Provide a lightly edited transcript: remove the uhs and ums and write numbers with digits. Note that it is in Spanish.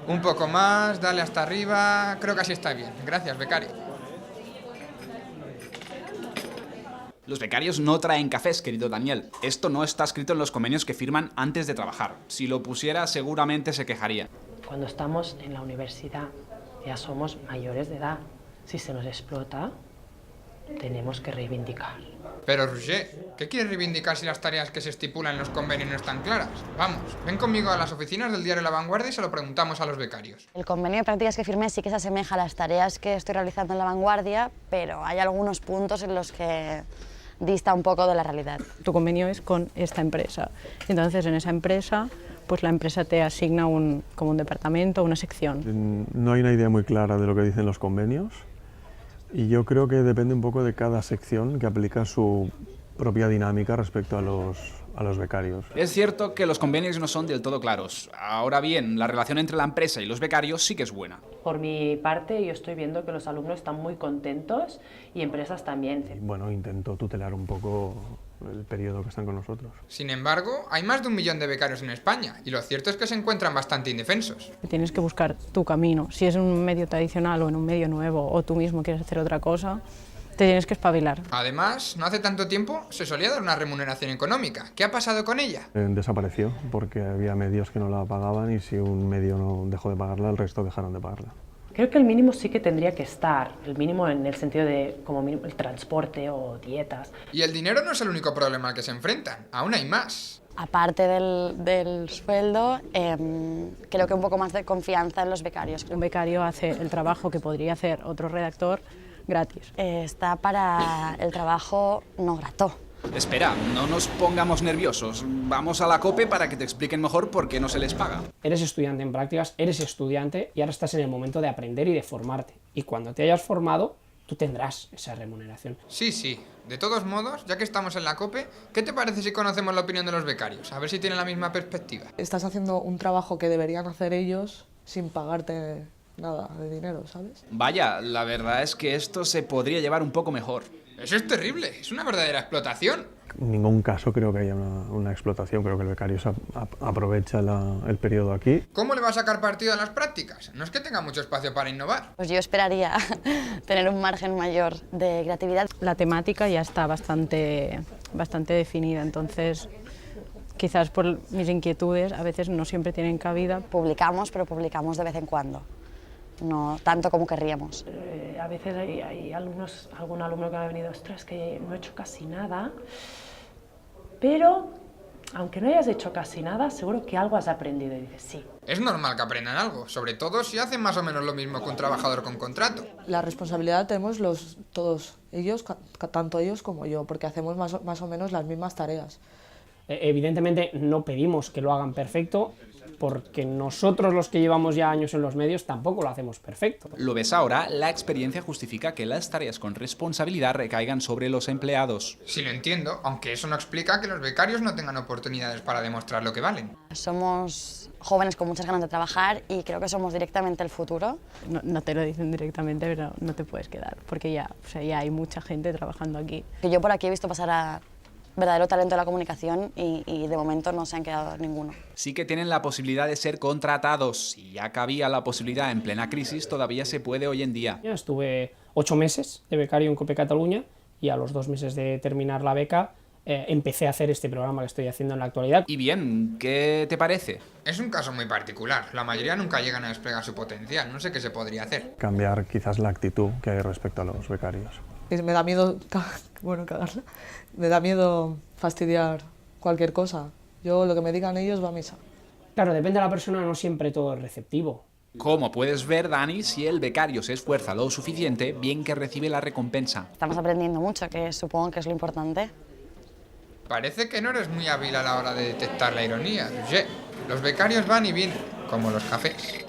Un poco más, dale hasta arriba. Creo que así está bien. Gracias, becario. Los becarios no traen cafés, querido Daniel. Esto no está escrito en los convenios que firman antes de trabajar. Si lo pusiera, seguramente se quejaría. Cuando estamos en la universidad, ya somos mayores de edad. Si se nos explota, tenemos que reivindicar. Pero, Roger, ¿qué quieres reivindicar si las tareas que se estipulan en los convenios no están claras? Vamos, ven conmigo a las oficinas del diario La Vanguardia y se lo preguntamos a los becarios. El convenio de prácticas que firmé sí que se asemeja a las tareas que estoy realizando en La Vanguardia, pero hay algunos puntos en los que dista un poco de la realidad. Tu convenio es con esta empresa. Entonces, en esa empresa, pues la empresa te asigna como un departamento, una sección. No hay una idea muy clara de lo que dicen los convenios y yo creo que depende un poco de cada sección que aplica su propia dinámica respecto a los becarios. Es cierto que los convenios no son del todo claros. Ahora bien, la relación entre la empresa y los becarios sí que es buena. Por mi parte, yo estoy viendo que los alumnos están muy contentos y empresas también. Y bueno, intento tutelar un poco el periodo que están con nosotros. Sin embargo, hay más de 1 millón de becarios en España y lo cierto es que se encuentran bastante indefensos. Tienes que buscar tu camino. Si es en un medio tradicional o en un medio nuevo o tú mismo quieres hacer otra cosa, te tienes que espabilar. Además, no hace tanto tiempo se solía dar una remuneración económica. ¿Qué ha pasado con ella? Desapareció porque había medios que no la pagaban y si un medio no dejó de pagarla, el resto dejaron de pagarla. Creo que el mínimo sí que tendría que estar, el mínimo en el sentido de como mínimo, el transporte o dietas. Y el dinero no es el único problema al que se enfrentan, aún hay más. Aparte del sueldo, creo que un poco más de confianza en los becarios. Un becario hace el trabajo que podría hacer otro redactor gratis. Está para el trabajo no grato. Espera, no nos pongamos nerviosos. Vamos a la COPE para que te expliquen mejor por qué no se les paga. Eres estudiante en prácticas, eres estudiante y ahora estás en el momento de aprender y de formarte. Y cuando te hayas formado, tú tendrás esa remuneración. Sí. De todos modos, ya que estamos en la COPE, ¿qué te parece si conocemos la opinión de los becarios? A ver si tienen la misma perspectiva. Estás haciendo un trabajo que deberían hacer ellos sin pagarte nada de dinero, ¿sabes? Vaya, la verdad es que esto se podría llevar un poco mejor. Eso es terrible, es una verdadera explotación. En ningún caso creo que haya una explotación, creo que el becario aprovecha el periodo aquí. ¿Cómo le va a sacar partido a las prácticas? No es que tenga mucho espacio para innovar. Pues yo esperaría tener un margen mayor de creatividad. La temática ya está bastante definida, entonces quizás por mis inquietudes a veces no siempre tienen cabida. Publicamos, pero publicamos de vez en cuando. No tanto como querríamos. A veces hay algún alumno que me ha venido, ostras, que no he hecho casi nada, pero aunque no hayas hecho casi nada, seguro que algo has aprendido. Y dices, sí. Es normal que aprendan algo, sobre todo si hacen más o menos lo mismo que un trabajador con contrato. La responsabilidad la tenemos todos, ellos, tanto ellos como yo, porque hacemos más o menos las mismas tareas. Evidentemente no pedimos que lo hagan perfecto, porque nosotros los que llevamos ya años en los medios tampoco lo hacemos perfecto. ¿Lo ves ahora? La experiencia justifica que las tareas con responsabilidad recaigan sobre los empleados. Sí lo entiendo, aunque eso no explica que los becarios no tengan oportunidades para demostrar lo que valen. Somos jóvenes con muchas ganas de trabajar y creo que somos directamente el futuro. No te lo dicen directamente, pero no te puedes quedar, porque ya hay mucha gente trabajando aquí. Que yo por aquí he visto pasar a verdadero talento de la comunicación y de momento no se han quedado ninguno. Sí que tienen la posibilidad de ser contratados. Si ya cabía la posibilidad en plena crisis, todavía se puede hoy en día. Yo estuve 8 meses de becario en COPE Cataluña y a los 2 meses de terminar la beca empecé a hacer este programa que estoy haciendo en la actualidad. Y bien, ¿qué te parece? Es un caso muy particular. La mayoría nunca llegan a desplegar su potencial. No sé qué se podría hacer. Cambiar quizás la actitud que hay respecto a los becarios. Me da miedo, cagarla. Me da miedo fastidiar cualquier cosa. Yo lo que me digan ellos va a misa. Claro, depende de la persona, no siempre todo es receptivo. Como puedes ver, Dani, si el becario se esfuerza lo suficiente, bien que recibe la recompensa. Estamos aprendiendo mucho, que supongo que es lo importante. Parece que no eres muy hábil a la hora de detectar la ironía. Roger. Los becarios van y vienen, como los cafés.